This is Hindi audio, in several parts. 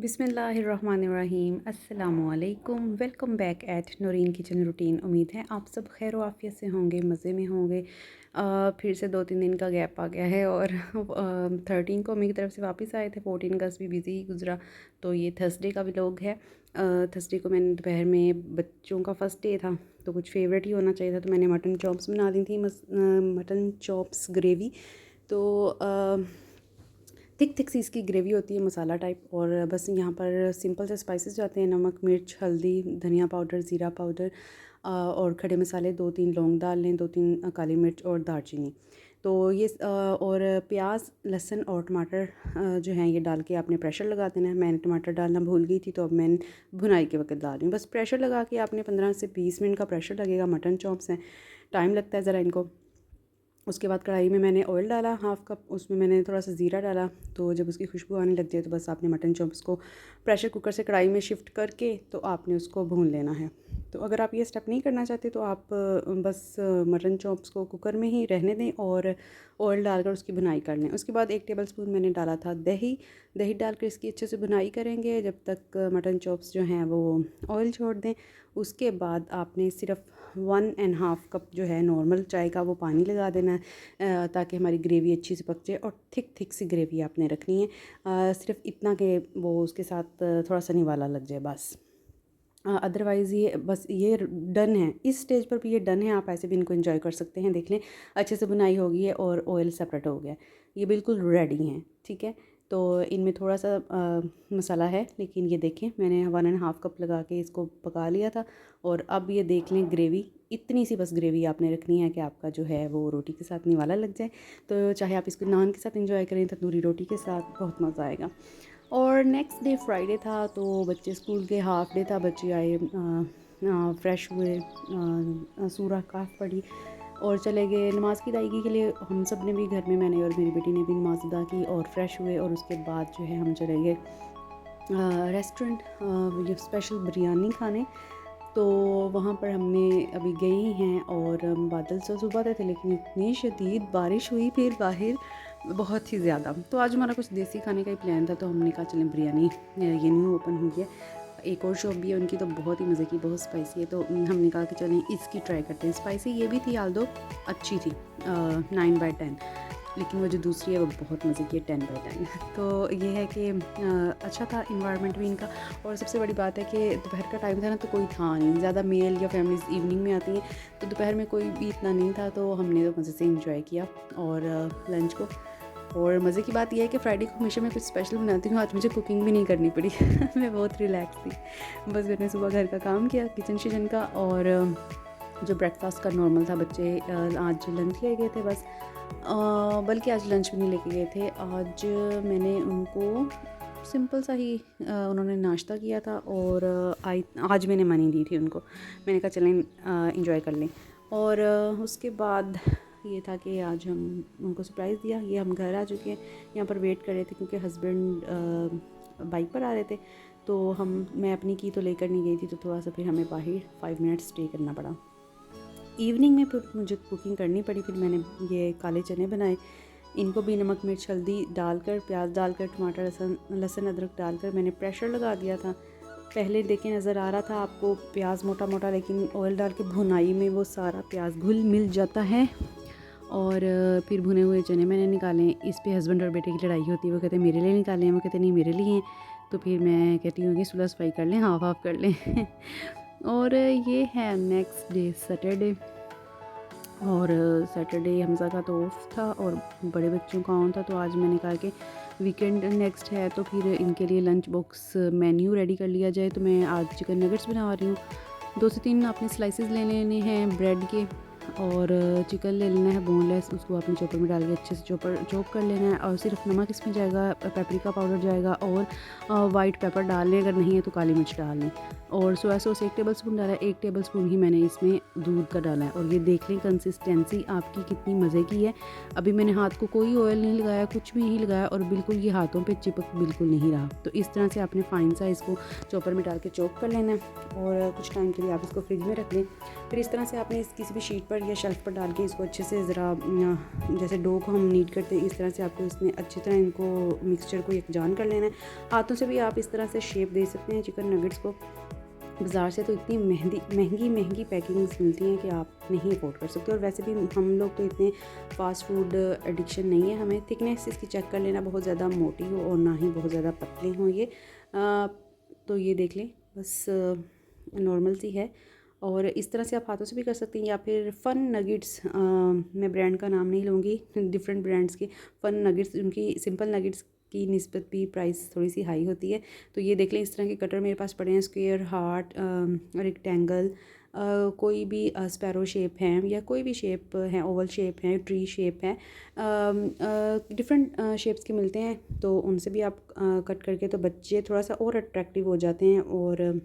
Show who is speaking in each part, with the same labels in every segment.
Speaker 1: बिस्मिल्लाहिर्रहमानिर्रहीम अस्सलामुअलैकुम। Welcome back at Noorin kitchen routine. उम्मीद है आप सब खैर आफियत से होंगे, मज़े में होंगे। फिर से 2-3 दिन का गैप आ गया है और 13 को मेरी तरफ से वापस आए थे। 14 का भी बिज़ी ही गुजरा, तो ये थर्सडे का व्लॉग है। थर्सडे को मैंने दोपहर में, बच्चों का फ़र्स्ट डे था तो कुछ फेवरेट ही होना चाहिए था, तो मैंने मटन चॉप्स बना दी थी। Mutton chops gravy. तो थिक थिक सी इसकी ग्रेवी होती है, मसाला टाइप। और बस यहाँ पर सिंपल से स्पाइसेस जाते हैं, नमक, मिर्च, हल्दी, धनिया पाउडर, ज़ीरा पाउडर और खड़े मसाले। 2-3 लौंग डाल लें, 2-3 काली मिर्च और दालचीनी। तो ये और प्याज, लहसुन और टमाटर जो हैं ये डाल के आपने प्रेशर लगा देना है। मैंने टमाटर डालना भूल गई थी, तो अब मैं भुनाई के वक्त डाल रही हूँ। बस प्रेशर लगा के आपने 15 से 20 मिनट का प्रेशर लगेगा। मटन चॉप्स हैं, टाइम लगता है ज़रा इनको। उसके बाद कढ़ाई में मैंने ऑयल डाला 1/2 कप, उसमें मैंने थोड़ा सा ज़ीरा डाला। तो जब उसकी खुशबू आने लग जाए तो बस आपने मटन चॉप्स को प्रेशर कुकर से कढ़ाई में शिफ्ट करके तो आपने उसको भून लेना है। तो अगर आप ये स्टेप नहीं करना चाहते तो आप बस मटन चॉप्स को कुकर में ही रहने दें और ऑयल डालकर उसकी भुनाई कर लें। उसके बाद 1 टेबलस्पून मैंने डाला था दही। दही डालकर इसकी अच्छे से भुनाई करेंगे जब तक मटन चॉप्स जो हैं वो ऑयल छोड़ दें। उसके बाद आपने सिर्फ 1.5 कप जो है नॉर्मल चाय का वो पानी लगा देना है, ताकि हमारी ग्रेवी अच्छी से पक जाए। और थिक थिक सी ग्रेवी आपने रखनी है, सिर्फ इतना कि वो उसके साथ थोड़ा सा निवाला लग जाए बस। अदरवाइज़ ये बस ये डन है। इस स्टेज पर भी ये डन है, आप ऐसे भी इनको एंजॉय कर सकते हैं। देख लें अच्छे से बुनाई हो गई है और ऑयल सेपरेट हो गया, ये बिल्कुल रेडी हैं। ठीक है, तो इनमें थोड़ा सा मसाला है, लेकिन ये देखें मैंने 1.5 कप लगा के इसको पका लिया था। और अब ये देख लें ग्रेवी, इतनी सी बस ग्रेवी आपने रखनी है कि आपका जो है वो रोटी के साथ निवाला लग जाए। तो चाहे आप इसको नान के साथ एंजॉय करें, तंदूरी रोटी के साथ, बहुत मज़ा आएगा। और नेक्स्ट डे फ्राइडे था, तो बच्चे स्कूल के हाफ डे था, बच्चे आए, फ्रेश हुए, सूरह काफ पढ़ी और चले गए नमाज़ की अदायगी के लिए। हम सब ने भी घर में, मैंने और मेरी बेटी ने भी नमाज़ अदा की और फ्रेश हुए। और उसके बाद जो है हम चले गए रेस्टोरेंट, ये स्पेशल बिरयानी खाने। तो वहाँ पर हमने अभी गए ही हैं और बादल तो सुबह थे लेकिन इतनी शदीद बारिश हुई फिर बाहर, बहुत ही ज़्यादा। तो आज हमारा कुछ देसी खाने का ही प्लान था, तो हमने कहा चलें बिरयानी, ये न्यू ओपन हुई है, एक और शॉप भी है उनकी, तो बहुत ही मज़े की, बहुत स्पाइसी है। तो हमने कहा कि चलें इसकी ट्राई करते हैं। स्पाइसी ये भी थी, आल्दो अच्छी थी, 9/10। लेकिन वो जो दूसरी है वो बहुत मज़े की है, 10/10। तो ये है कि अच्छा था इन्वायरमेंट भी इनका। और सबसे बड़ी बात है कि दोपहर का टाइम था ना, तो कोई था नहीं, ज़्यादा मेल या फैमिलीज़ इवनिंग में आती हैं, तो दोपहर में कोई भी इतना नहीं था। तो हमने तो मज़े से इंजॉय किया और लंच को। और मज़े की बात यह है कि फ्राइडे को हमेशा मैं कुछ स्पेशल बनाती हूँ, आज मुझे कुकिंग भी नहीं करनी पड़ी। मैं बहुत रिलैक्स थी, बस मैंने सुबह घर का काम किया, किचन शिचन का, और जो ब्रेकफास्ट का नॉर्मल था। बच्चे आज लंच ले गए थे बस, बल्कि आज लंच भी नहीं लेके गए थे। आज मैंने उनको सिंपल सा ही उन्होंने नाश्ता किया था और आज मैंने मनी दी थी उनको। मैंने कहा चलें इंजॉय कर लें। और उसके बाद ये था कि आज हम उनको सरप्राइज़ दिया। ये हम घर आ चुके हैं, यहाँ पर वेट कर रहे थे क्योंकि हस्बैंड बाइक पर आ रहे थे। तो मैं अपनी की तो लेकर नहीं गई थी, तो थोड़ा सा फिर हमें बाहर 5 मिनट स्टे करना पड़ा। इवनिंग में फिर मुझे कुकिंग करनी पड़ी। फिर मैंने ये काले चने बनाए, इनको भी नमक, मिर्च, हल्दी डालकर, प्याज डालकर, टमाटर, लहसुन अदरक डालकर मैंने प्रेशर लगा दिया था। पहले देखें नज़र आ रहा था आपको प्याज मोटा मोटा, लेकिन ऑयल डाल के भुनाई में वो सारा प्याज घुल मिल जाता है। और फिर भुने हुए चने मैंने निकाले। इस पे हस्बैंड और बेटे की लड़ाई होती है, वो कहते हैं मेरे लिए निकाले हैं, वो कहते नहीं मेरे लिए हैं। तो फिर मैं कहती हूँ कि सुलह सफाई कर लें, हाफ हाफ कर लें। और ये है नेक्स्ट डे सैटरडे। और सैटरडे हमज़ा का तो ऑफ था और बड़े बच्चों का ऑन था, तो आज मैंने कहा कि वीकेंड नेक्स्ट है तो फिर इनके लिए लंच बॉक्स मेन्यू रेडी कर लिया जाए। तो मैं आज चिकन नगेट्स बना रही हूँ। 2 से 3 आपने स्लाइसेस ले लेने हैं ब्रेड के, और चिकन ले लेना है बोनलेस, उसको आपने चॉपर में डाल के अच्छे से चॉप कर लेना है। और सिर्फ नमक इसमें जाएगा, पेपरिका पाउडर जाएगा और वाइट पेपर डाल लें, अगर नहीं है तो काली मिर्च डाल लें। और सोया सॉस 1 टेबलस्पून डाला है, 1 टेबलस्पून ही मैंने इसमें दूध का डाला है। और ये देख लें कंसिस्टेंसी आपकी कितनी मज़े की है। अभी मैंने हाथ को कोई ऑयल नहीं लगाया, कुछ भी नहीं लगाया और बिल्कुल ये हाथों पे चिपक बिल्कुल नहीं रहा। तो इस तरह से आपने फाइन सा इसको चॉपर में डाल के चॉप कर लेना है और कुछ टाइम के लिए आप इसको फ्रिज में रख लें। फिर इस तरह से आपने इस किसी भी शीट पर या शेल्फ पर डाल के इसको अच्छे से ज़रा जैसे डो को हम नीट करते हैं इस तरह से आपको इसमें अच्छी तरह इनको मिक्सचर को यकजान कर लेना है। हाथों से भी आप इस तरह से शेप दे सकते हैं चिकन नगेट्स को। बाज़ार से तो इतनी महंगी पैकिंग्स मिलती हैं कि आप नहीं अफोर्ड कर सकते। और वैसे भी हम लोग तो इतने फ़ास्ट फूड एडिक्शन नहीं है हमें। थिकनेस इसकी चेक कर लेना, बहुत ज़्यादा मोटी हो और ना ही बहुत ज़्यादा पतले हों ये। तो ये देख लें बस नॉर्मल सी है। और इस तरह से आप हाथों से भी कर सकते हैं या फिर फ़न नगेट्स, मैं ब्रांड का नाम नहीं लूँगी, डिफरेंट ब्रांड्स के फ़न नगेट्स, उनकी सिंपल नगेट्स की निस्बत भी प्राइस थोड़ी सी हाई होती है। तो ये देख लें इस तरह के कटर मेरे पास पड़े हैं, स्क्वायर, हार्ट, रेक्टेंगल, कोई भी स्पैरो शेप हैं या कोई भी शेप हैं, ओवल शेप हैं, ट्री शेप है, डिफरेंट शेप्स के मिलते हैं। तो उनसे भी आप कट करके तो बच्चे थोड़ा सा और अट्रैक्टिव हो जाते हैं। और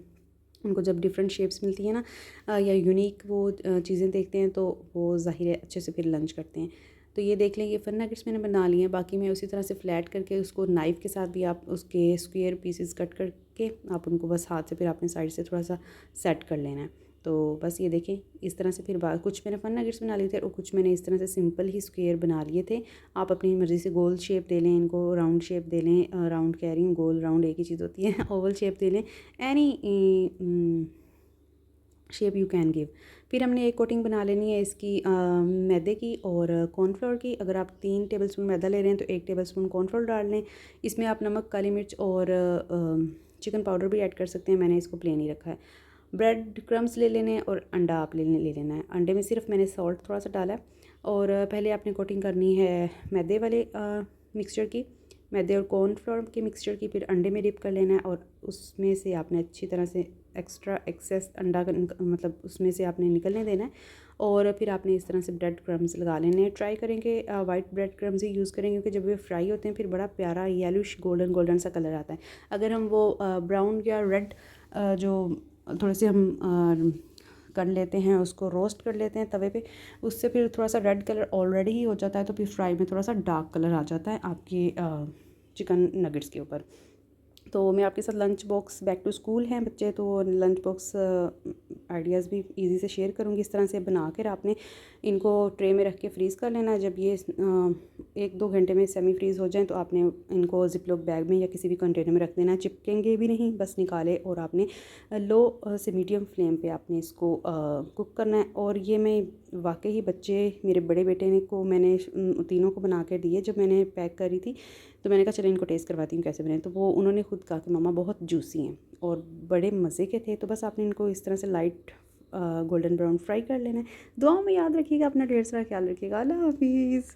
Speaker 1: उनको जब डिफरेंट शेप्स मिलती हैं ना या यूनिक वो चीज़ें देखते हैं तो वो ज़ाहिर है अच्छे से फिर लंच करते हैं। तो ये देख लें ये फन नगेट्स मैंने बना लिए हैं। बाकी मैं उसी तरह से फ्लैट करके उसको नाइफ़ के साथ भी आप उसके स्क्वायर पीसेस कट करके आप उनको बस हाथ से फिर अपने साइड से थोड़ा सा सेट कर लेना है। तो बस ये देखें इस तरह से फिर कुछ मैंने फन नगेट्स बना लिए थे और कुछ मैंने इस तरह से सिंपल ही स्क्वायर बना लिए थे। आप अपनी मर्ज़ी से गोल शेप दे लें, इनको राउंड शेप दे लें, राउंड कह रही हूँ, गोल राउंड एक ही चीज़ होती है, ओवल शेप दे लें, any shape you can give. फिर हमने एक कोटिंग बना लेनी है इसकी मैदे की और कॉर्नफ्लोर की। अगर आप 3 टेबलस्पून मैदा ले रहे हैं तो 1 टेबलस्पून कॉर्नफ्लोर डाल लें। इसमें आप नमक, काली मिर्च और चिकन पाउडर भी ऐड कर सकते हैं। मैंने इसको प्लेन ही रखा है। ब्रेड क्रम्स ले लेने हैं और अंडा आप ले लेना है। अंडे में सिर्फ मैंने सॉल्ट थोड़ा सा डाला है। और पहले आपने कोटिंग करनी है मैदे वाले मिक्सचर की, मैदे और कॉर्नफ्लोर के मिक्सचर की। फिर अंडे में डिप कर लेना है और उसमें से आपने अच्छी तरह से एक्स्ट्रा एक्सेस अंडा का मतलब उसमें से आपने निकलने देना है। और फिर आपने इस तरह से ब्रेड क्रम्स लगा लेने हैं। ट्राई करेंगे वाइट ब्रेड क्रम्स ही यूज़ करेंगे क्योंकि जब ये फ्राई होते हैं फिर बड़ा प्यारा येलोश गोल्डन सा कलर आता है। अगर हम वो ब्राउन या रेड जो थोड़े से हम कर लेते हैं, उसको रोस्ट कर लेते हैं तवे पे, उससे फिर थोड़ा सा रेड कलर ऑलरेडी ही हो जाता है। तो फिर फ्राई में थोड़ा सा डार्क कलर आ जाता है आपकी चिकन नगेट्स के ऊपर। तो मैं आपके साथ lunch box, back to school हैं बच्चे तो लंच बॉक्स आइडियाज़ भी इजी से शेयर करूँगी। इस तरह से बना कर आपने इनको ट्रे में रख के फ्रीज़ कर लेना है। जब ये 1-2 घंटे में सेमी फ्रीज़ हो जाएं तो आपने इनको जिपलॉक बैग में या किसी भी कंटेनर में रख देना है। चिपकेंगे भी नहीं, बस निकाले और आपने लो से मीडियम फ्लेम पे आपने इसको कुक करना है। और ये मैं वाकई ही बच्चे, मेरे बड़े बेटे ने को मैंने तीनों को बना के दिए जब मैंने पैक करी थी। तो मैंने कहा चलो इनको टेस्ट करवाती हूँ कैसे बने। तो वो उन्होंने खुद कहा कि मम्मा बहुत जूसी हैं और बड़े मज़े के थे। तो बस आपने इनको इस तरह से लाइट गोल्डन ब्राउन फ्राई कर लेना है। दुआओं में याद रखिएगा, अपना ढेर सारा ख्याल रखिएगा। अल्लाह हाफिज़।